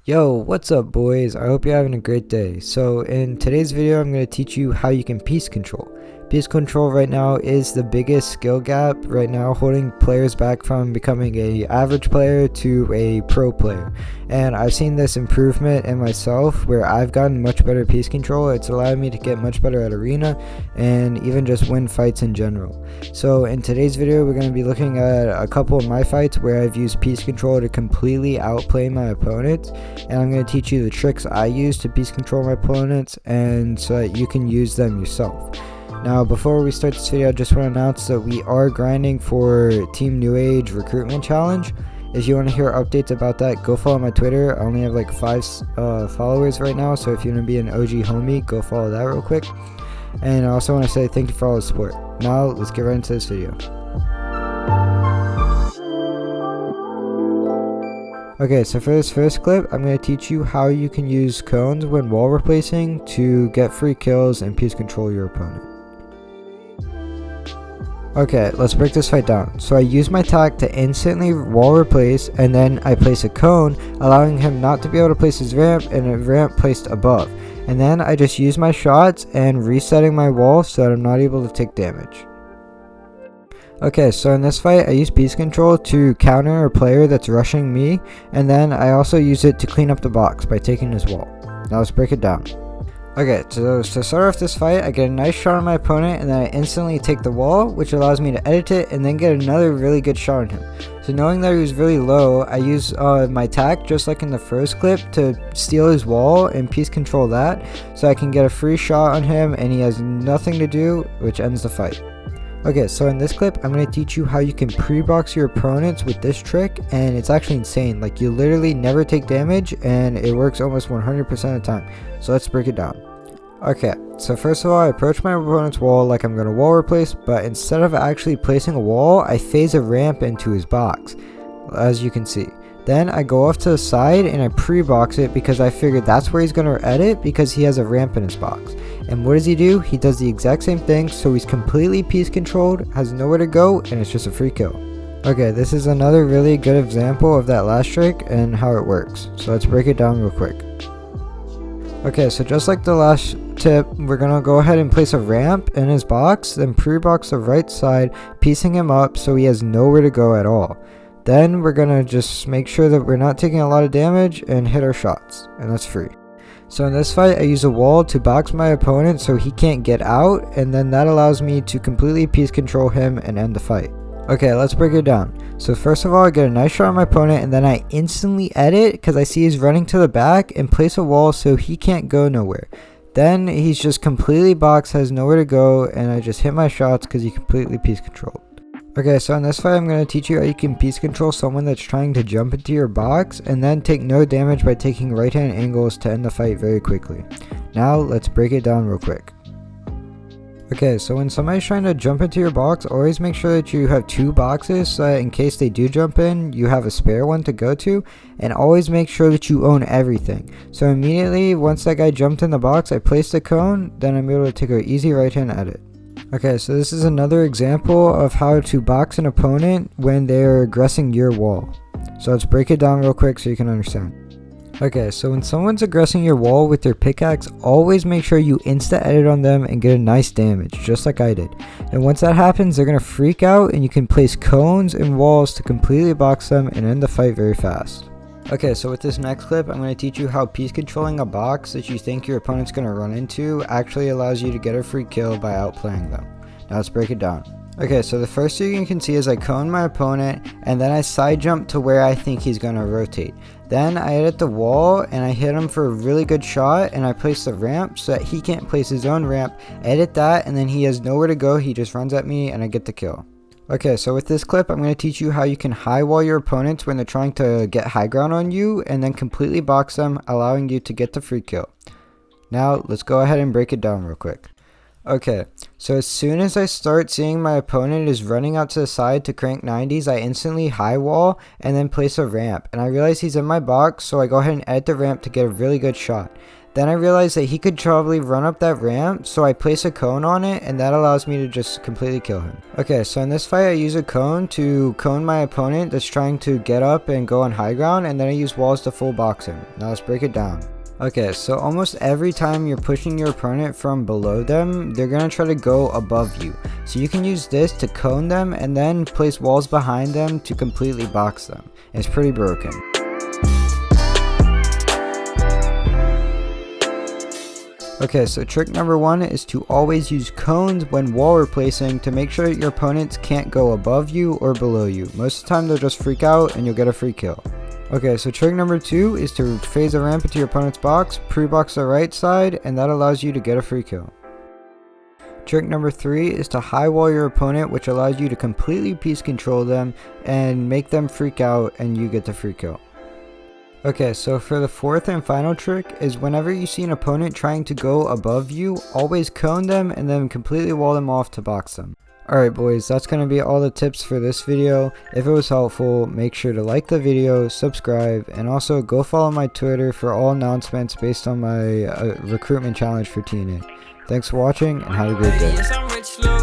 Yo, what's up boys? I hope you're having a great day. So in today's video, I'm going to teach you how you can piece control. Piece control right now is the biggest skill gap right now, holding players back from becoming a average player to a pro player. And I've seen this improvement in myself where I've gotten much better piece control. It's allowed me to get much better at arena and even just win fights in general. So in today's video, we're going to be looking at a couple of my fights where I've used piece control to completely outplay my opponents. And I'm going to teach you the tricks I use to piece control my opponents and so that you can use them yourself. Now, before we start this video, I just want to announce that we are grinding for Team New Age Recruitment Challenge. If you want to hear updates about that, go follow my Twitter. I only have like 5 followers right now, so if you want to be an OG homie, go follow that real quick. And I also want to say thank you for all the support. Now, let's get right into this video. Okay, so for this first clip, I'm going to teach you how you can use cones when wall replacing to get free kills and piece control your opponent. Okay, let's break this fight down. So I use my tack to instantly wall replace, and then I place a cone, allowing him not to be able to place his ramp, and a ramp placed above. And then I just use my shots and resetting my wall so that I'm not able to take damage. Okay, so in this fight, I use piece control to counter a player that's rushing me, and then I also use it to clean up the box by taking his wall. Now let's break it down. Okay, so to start off this fight, I get a nice shot on my opponent, and then I instantly take the wall, which allows me to edit it, and then get another really good shot on him. So knowing that he was really low, I use my tack, just like in the first clip, to steal his wall and piece control that, so I can get a free shot on him, and he has nothing to do, which ends the fight. Okay, so in this clip, I'm going to teach you how you can pre-box your opponents with this trick, and it's actually insane. Like, you literally never take damage, and it works almost 100% of the time. So let's break it down. Okay, so first of all, I approach my opponent's wall like I'm going to wall replace, but instead of actually placing a wall, I phase a ramp into his box, as you can see. Then I go off to the side and I pre-box it because I figured that's where he's going to edit because he has a ramp in his box. And what does he do? He does the exact same thing, so he's completely piece controlled, has nowhere to go, and it's just a free kill. Okay, this is another really good example of that last trick and how it works. So let's break it down real quick. Okay, so just like the last tip, we're going to go ahead and place a ramp in his box, then pre-box the right side, piecing him up so he has nowhere to go at all. Then we're going to just make sure that we're not taking a lot of damage and hit our shots, and that's free. So in this fight, I use a wall to box my opponent so he can't get out, and then that allows me to completely piece control him and end the fight. Okay, let's break it down. So first of all, I get a nice shot on my opponent, and then I instantly edit because I see he's running to the back and place a wall so he can't go nowhere. Then he's just completely boxed, has nowhere to go, and I just hit my shots because he completely piece controlled. Okay, so in this fight, I'm going to teach you how you can piece control someone that's trying to jump into your box and then take no damage by taking right hand angles to end the fight very quickly. Now, let's break it down real quick. Okay, so when somebody's trying to jump into your box, always make sure that you have 2 boxes so that in case they do jump in, you have a spare one to go to, and always make sure that you own everything. So immediately, once that guy jumped in the box, I placed the cone, then I'm able to take an easy right hand edit. Okay, so this is another example of how to box an opponent when they're aggressing your wall. So let's break it down real quick so you can understand. Okay, so when someone's aggressing your wall with their pickaxe, always make sure you insta-edit on them and get a nice damage, just like I did. And once that happens, they're going to freak out and you can place cones and walls to completely box them and end the fight very fast. Okay, so with this next clip, I'm going to teach you how piece controlling a box that you think your opponent's going to run into actually allows you to get a free kill by outplaying them. Now let's break it down. Okay, so the first thing you can see is I cone my opponent, and then I side jump to where I think he's going to rotate. Then I edit the wall, and I hit him for a really good shot, and I place the ramp so that he can't place his own ramp, edit that, and then he has nowhere to go, he just runs at me, and I get the kill. Okay, so with this clip, I'm going to teach you how you can high wall your opponents when they're trying to get high ground on you, and then completely box them, allowing you to get the free kill. Now, let's go ahead and break it down real quick. Okay, so as soon as I start seeing my opponent is running out to the side to crank 90s, I instantly high wall and then place a ramp. And I realize he's in my box, so I go ahead and edit the ramp to get a really good shot. Then I realized that he could probably run up that ramp, so I place a cone on it, and that allows me to just completely kill him. Okay, so in this fight I use a cone to cone my opponent that's trying to get up and go on high ground, and then I use walls to full box him. Now let's break it down. Okay, so almost every time you're pushing your opponent from below them, they're going to try to go above you. So you can use this to cone them and then place walls behind them to completely box them. It's pretty broken. Okay, so trick number 1 is to always use cones when wall replacing to make sure that your opponents can't go above you or below you. Most of the time they'll just freak out and you'll get a free kill. Okay, so trick number 2 is to phase a ramp into your opponent's box, pre-box the right side, and that allows you to get a free kill. Trick number 3 is to high wall your opponent, which allows you to completely piece control them and make them freak out and you get the free kill. Okay, so for the 4th and final trick is whenever you see an opponent trying to go above you, always cone them and then completely wall them off to box them. Alright boys, that's going to be all the tips for this video. If it was helpful, make sure to like the video, subscribe, and also go follow my Twitter for all announcements based on my recruitment challenge for TNA. Thanks for watching and have a great day.